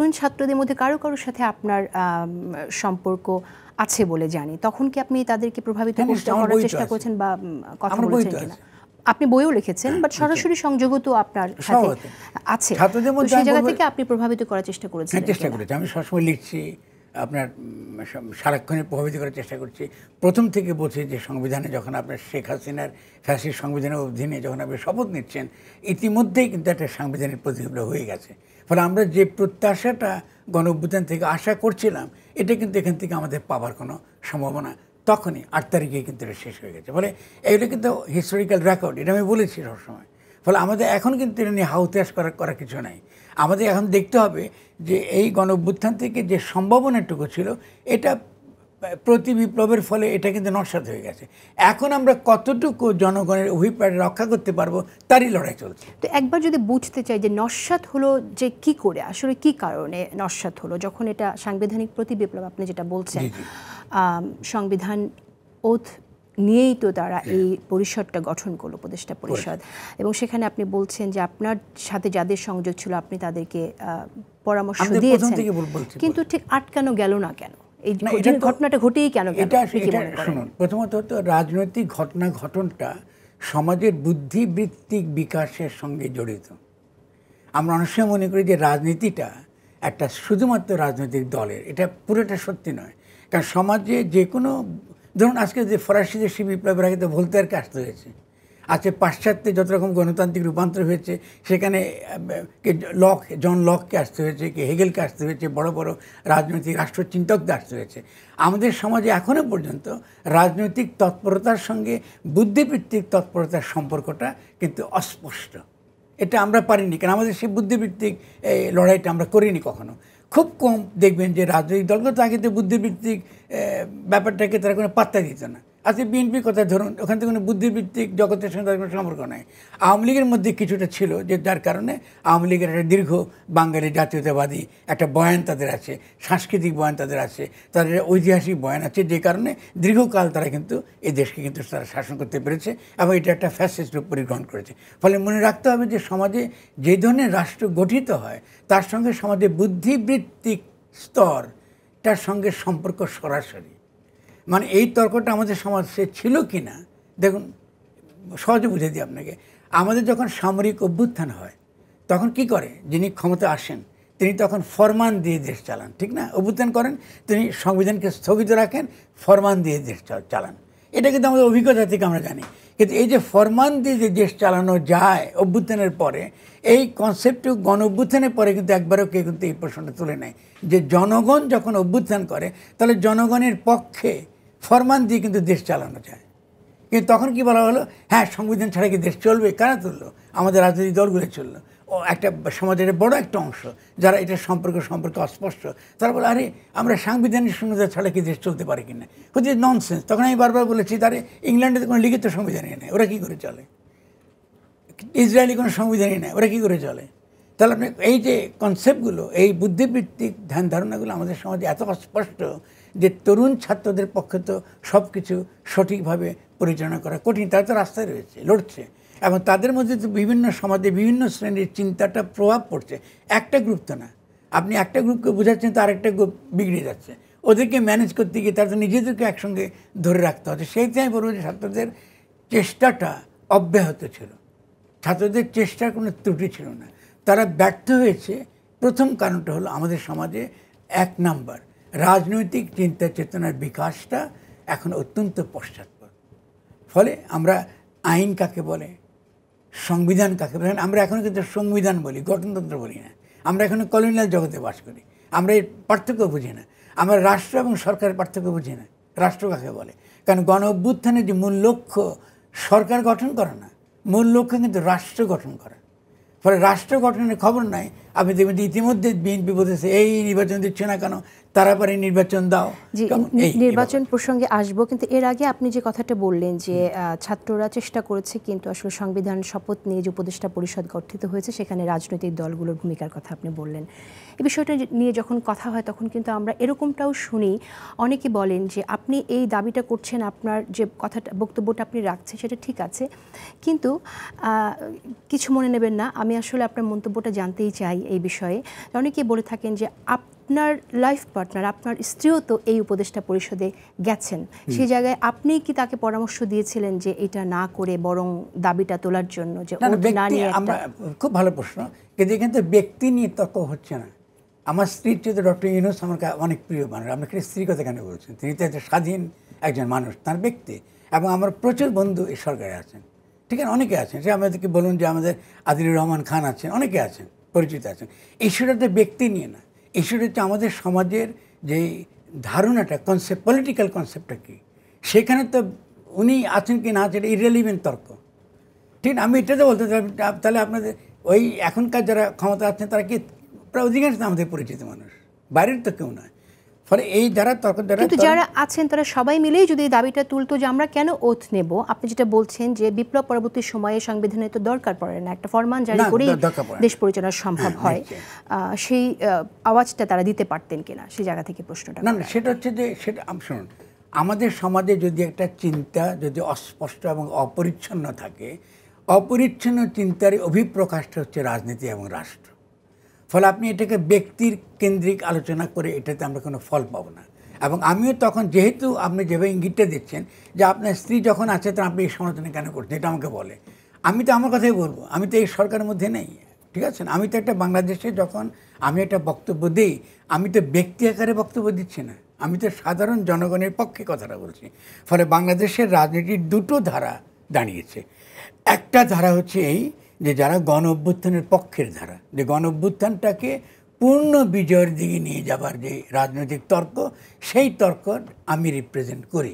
তরুণ ছাত্রদের মধ্যে কারো কারোর সাথে আপনার সম্পর্ক আছে বলে জানি, তখন কি আপনি তাদেরকে প্রভাবিত করার চেষ্টা করেছেন বা কথা বলেছেন কিনা? আপনি বইও লিখেছেন, বাট সরাসরি সংযোগও তো আপনার সাথে আছে, সেই জায়গা থেকে আপনি প্রভাবিত করার চেষ্টা করেছেন? চেষ্টা করেছি, আমি সবসময় লিখছি, আপনার সারাক্ষণে প্রভাবিত করার চেষ্টা করছি। প্রথম থেকে বলছি যে সংবিধানে যখন আপনার শেখ হাসিনার ফ্যাসিস্ট সংবিধানের অধীনে যখন আপনি শপথ নিচ্ছেন, ইতিমধ্যেই কিন্তু একটা সাংবিধানিক প্রতিক্রিয়া হয়ে গেছে। ফলে আমরা যে প্রত্যাশাটা গণ অভ্যুত্থান থেকে আশা করছিলাম, এটা কিন্তু এখান থেকে আমাদের পাওয়ার কোনো সম্ভাবনা তখনই 8 তারিখে কিন্তু এটা শেষ হয়ে গেছে। ফলে এগুলো কিন্তু হিস্টোরিক্যাল রেকর্ড, এটা আমি বলেছি সবসময়। ফলে আমাদের এখন কিন্তু এটা নিয়ে হাউতাস করার কিছু নাই। আমাদের এখন দেখতে হবে যে এই গণ অভ্যুত্থান থেকে যে সম্ভাবনাটুকু ছিল, এটা প্রতি বিপ্লবের ফলে এটা কিন্তু নস্যাৎ হয়ে গেছে। এখন আমরা কতটুকু জনগণের অভিপ্রায় রক্ষা করতে পারবো তারই লড়াই চলছে। তো একবার যদি বুঝতে চাই যে নস্যাৎ হলো যে কি করে, আসলে কি কারণে নস্যাৎ হলো, যখন এটা সাংবিধানিক প্রতি বিপ্লব আপনি যেটা বলছেন, সংবিধান ওথ নিয়েই তো তারা এই পরিষদটা গঠন করলো, উপদেষ্টা পরিষদ, এবং সেখানে আপনি বলছেন যে আপনার সাথে যাদের সংযোগ ছিল আপনি তাদেরকে পরামর্শ দিয়েছেন, কিন্তু ঠিক আটকানো গেল না কেন? এই ঘটনাটা ঘটেই কেন? এটা শুনুন, প্রথমত হতো রাজনৈতিক ঘটনাটা সমাজের বুদ্ধিবৃত্তিক বিকাশের সঙ্গে জড়িত। আমরা অনেক সময় মনে করি যে রাজনীতিটা একটা শুধুমাত্র রাজনৈতিক দলের, এটা পুরোটা সত্যি নয়। কারণ সমাজে যে কোনো, ধরুন আজকে যে ফরাসি দেশি বিপ্লবের আগে তো ভোল্তেয়ারকে আসতে হয়েছে, আজকে পাশ্চাত্যে যত রকম গণতান্ত্রিক রূপান্তর হয়েছে সেখানে জন লককে আসতে হয়েছে, কি হেগেলকে আসতে হয়েছে, বড় বড় রাজনৈতিক রাষ্ট্রচিন্তকদের আসতে হয়েছে। আমাদের সমাজে এখনও পর্যন্ত রাজনৈতিক তৎপরতার সঙ্গে বুদ্ধিবৃত্তিক তৎপরতার সম্পর্কটা কিন্তু অস্পষ্ট। এটা আমরা পারিনি, কারণ আমাদের সেই বুদ্ধিবৃত্তিক লড়াইটা আমরা করিনি কখনো। খুব কম দেখবেন যে রাজনৈতিক দলগুলো আগে তো বুদ্ধিবৃত্তিক ব্যাপারটাকে তারা কোনো পাত্তা দিত না। আজকে বিএনপির কথা ধরুন, ওখান থেকে কোনো বুদ্ধিবৃত্তিক জগতের সঙ্গে তাদের কোনো সম্পর্ক নেই। আওয়ামী লীগের মধ্যে কিছুটা ছিল, যে যার কারণে আওয়ামী লীগের একটা দীর্ঘ বাঙালি জাতীয়তাবাদী একটা বয়ান তাদের আছে, সাংস্কৃতিক বয়ান তাদের আছে, তাদের ঐতিহাসিক বয়ান আছে, যে কারণে দীর্ঘকাল তারা কিন্তু এই দেশকে কিন্তু তারা শাসন করতে পেরেছে এবং এটা একটা ফ্যাসিস্ট রূপ পরিগ্রহণ করেছে। ফলে মনে রাখতে হবে যে সমাজে যে ধরনের রাষ্ট্র গঠিত হয় তার সঙ্গে সমাজে বুদ্ধিবৃত্তিক স্তরটার সঙ্গে সম্পর্ক সরাসরি। মানে এই তর্কটা আমাদের সমাজে ছিল কি না, দেখুন সহজে বুঝে দিই আপনাকে। আমাদের যখন সামরিক অভ্যুত্থান হয় তখন কি করে, যিনি ক্ষমতা আসেন তিনি তখন ফরমান দিয়ে দেশ চালান, ঠিক না? অভ্যুত্থান করেন, তিনি সংবিধানকে স্থগিত রাখেন, ফরমান দিয়ে দেশ চালান। এটা কিন্তু আমাদের অভিজ্ঞতা থেকে আমরা জানি। কিন্তু এই যে ফরমান দিয়ে যে দেশ চালানো যায় অভ্যুত্থানের পরে, এই কনসেপ্ট গণ অভ্যুত্থানের পরে কিন্তু একবারও কেউ কিন্তু এই প্রশ্নটা তুলে নেয় যে জনগণ যখন অভ্যুত্থান করে তাহলে জনগণের পক্ষে ফরমান দিয়ে কিন্তু দেশ চালানো যায়। কিন্তু তখন কি বলা হলো, হ্যাঁ সংবিধান ছাড়া কি দেশ চলবে? কারা তুললো? আমাদের রাজনৈতিক দলগুলো চললো। ও একটা সমাজের বড় একটা অংশ যারা এটা সম্পর্কে অস্পষ্ট, তারা বলে আরে আমরা সাংবিধানিক শূন্যতা ছাড়া কি দেশ চলতে পারে কিনা, হচ্ছে ননসেন্স। তখন আমি বারবার বলেছি, তারে ইংল্যান্ডে কোনো লিখিত সংবিধানই নেই, ওরা কী করে চলে? ইসরায়েলি কোনো সংবিধানই নেই, ওরা কী করে চলে? তাহলে আপনি এই যে কনসেপ্টগুলো, এই বুদ্ধিবৃত্তিক ধ্যান ধারণাগুলো আমাদের সমাজে এত অস্পষ্ট যে তরুণ ছাত্রদের পক্ষে তো সব কিছু সঠিকভাবে পরিচালনা করা কঠিন। তারা তো রাস্তায় রয়েছে, লড়ছে, এবং তাদের মধ্যে তো বিভিন্ন সমাজে বিভিন্ন শ্রেণীর চিন্তাটা প্রভাব পড়ছে। একটা গ্রুপ তো না, আপনি একটা গ্রুপকে বোঝাচ্ছেন তো আরেকটা গ্রুপ বিগড়ে যাচ্ছে। ওদেরকে ম্যানেজ করতে গিয়ে তারা তো নিজেদেরকে একসঙ্গে ধরে রাখতে হচ্ছে। সেইটাই আমি বলবো যে ছাত্রদের চেষ্টাটা অব্যাহত ছিল, ছাত্রদের চেষ্টার কোনো ত্রুটি ছিল না। তারা ব্যর্থ হয়েছে। প্রথম কারণটা হলো আমাদের সমাজে 1 নাম্বার রাজনৈতিক চিন্তা চেতনার বিকাশটা এখন অত্যন্ত পশ্চাৎপদ। ফলে আমরা আইন কাকে বলে, সংবিধান কাকে বলে, আমরা এখন কিন্তু সংবিধান বলি, গঠনতন্ত্র বলি না। আমরা এখন কলোনিয়াল জগতে বাস করি, আমরা এর পার্থক্য বুঝি না। আমরা রাষ্ট্র এবং সরকারের পার্থক্য বুঝি না, রাষ্ট্র কাকে বলে। কারণ গণ অভ্যুত্থানের যে মূল লক্ষ্য সরকার গঠন করা না, মূল লক্ষ্য কিন্তু রাষ্ট্র গঠন করা। ফলে রাষ্ট্র গঠনের খবর নাই। আপনি দেখবেন যে ইতিমধ্যে বিএনপি বলতেছে এই নির্বাচন দিচ্ছে না কেন, তারা পারে নির্বাচন দাও। নির্বাচন প্রসঙ্গে আসবো, কিন্তু এর আগে আপনি যে কথাটা বললেন যে ছাত্ররা চেষ্টা করেছে, কিন্তু আসলে সংবিধান শপথ নিয়ে যে উপদেষ্টা পরিষদ গঠিত হয়েছে সেখানে রাজনৈতিক দলগুলোর ভূমিকার কথা আপনি বললেন। এই বিষয়টা নিয়ে যখন কথা হয় তখন কিন্তু আমরা এরকমটাও শুনি, অনেকে বলেন যে আপনি এই দাবিটা করছেন, আপনার যে কথাটা বক্তব্যটা আপনি রাখছেন সেটা ঠিক আছে, কিন্তু কিছু মনে নেবেন না, আমি আসলে আপনার মন্তব্যটা জানতেই চাই এই বিষয়ে। অনেকে বলে থাকেন যে আপনার লাইফ পার্টনার, আপনার স্ত্রীও তো এই উপদেষ্টা পরিষদে গেছেন, সেই জায়গায় আপনি কি তাকে পরামর্শ দিয়েছিলেন যে এটা না করে বরং দাবিটা তোলার জন্য, যে না নিয়ে? আমরা খুব ভালো প্রশ্ন, কিন্তু এখানে তো ব্যক্তি নিয়ে তর্ক হচ্ছে না। আমার স্ত্রীর চেয়ে ডক্টর ইউনূস আমার অনেক প্রিয় মানুষ। আমি স্ত্রীর কথা কেন বলছেন? তিনি তো একটা স্বাধীন একজন মানুষ, তার ব্যক্তি। এবং আমার প্রচুর বন্ধু এই সরকারে আছেন, ঠিক আছে, অনেকে আছেন। সে আমাদেরকে বলুন যে আমাদের আদিলুর রহমান খান আছেন, অনেকে আছেন, পরিচিত আছেন। ইস্যুটা তো ব্যক্তি নিয়ে না, ইস্যুটা হচ্ছে আমাদের সমাজের যে ধারণাটা, কনসেপ্ট, পলিটিক্যাল কনসেপ্টটা কী, সেখানে তো উনি আছেন কি না আছেন ইররেলিভেন্ট তর্ক। ঠিক, আমি এটাতে বলতে চাই, তাহলে আপনাদের ওই এখনকার যারা ক্ষমতা আছেন তারা কি প্রায় অধিকাংশ আমাদের পরিচিত মানুষ, বাইরের তো কেউ নয়। ফলে এই যারা তর্ক, যারা আছেন তারা সবাই মিলেই যদি এই দাবিটা তুলতো যে আমরা কেন ওথ নেব, আপনি যেটা বলছেন যে বিপ্লব পরবর্তী সময়ে সংবিধানে তো দরকার পড়ে না, একটা ফরমান জারি করেই দেশ পরিচালনা সম্ভব হয়, সেই আওয়াজটা তারা দিতে পারতেন কিনা, সেই জায়গা থেকে প্রশ্নটা। না, সেটা হচ্ছে যে সেটা শুনুন, আমাদের সমাজে যদি একটা চিন্তা যদি অস্পষ্ট এবং অপরিচ্ছন্ন থাকে, অপরিচ্ছন্ন চিন্তার অভিপ্রকাশটা হচ্ছে রাজনীতি এবং রাষ্ট্র। ফলে আপনি এটাকে ব্যক্তির কেন্দ্রিক আলোচনা করে এটাতে আমরা কোনো ফল পাবো না। এবং আমিও তখন, যেহেতু আপনি যেভাবে ইঙ্গিতটা দিচ্ছেন যে আপনার স্ত্রী যখন আছে তখন আপনি এই সমালোচনা কেন করছেন, এটা আমাকে বলে, আমি তো আমার কথাই বলবো, আমি তো এই সরকারের মধ্যে নেই, ঠিক আছে। আমি তো একটা বাংলাদেশে যখন আমি একটা বক্তব্য দিই, আমি তো ব্যক্তি আকারে বক্তব্য দিচ্ছি না, আমি তো সাধারণ জনগণের পক্ষে কথাটা বলছি। ফলে বাংলাদেশের রাজনীতির দুটো ধারা দাঁড়িয়েছে। একটা ধারা হচ্ছে এই যে যারা গণ অভ্যুত্থানের পক্ষের ধারা, যে গণ অভ্যুত্থানটাকে পূর্ণ বিজয়ের দিকে নিয়ে যাবার যে রাজনৈতিক তর্ক, সেই তর্ক আমি রিপ্রেজেন্ট করি।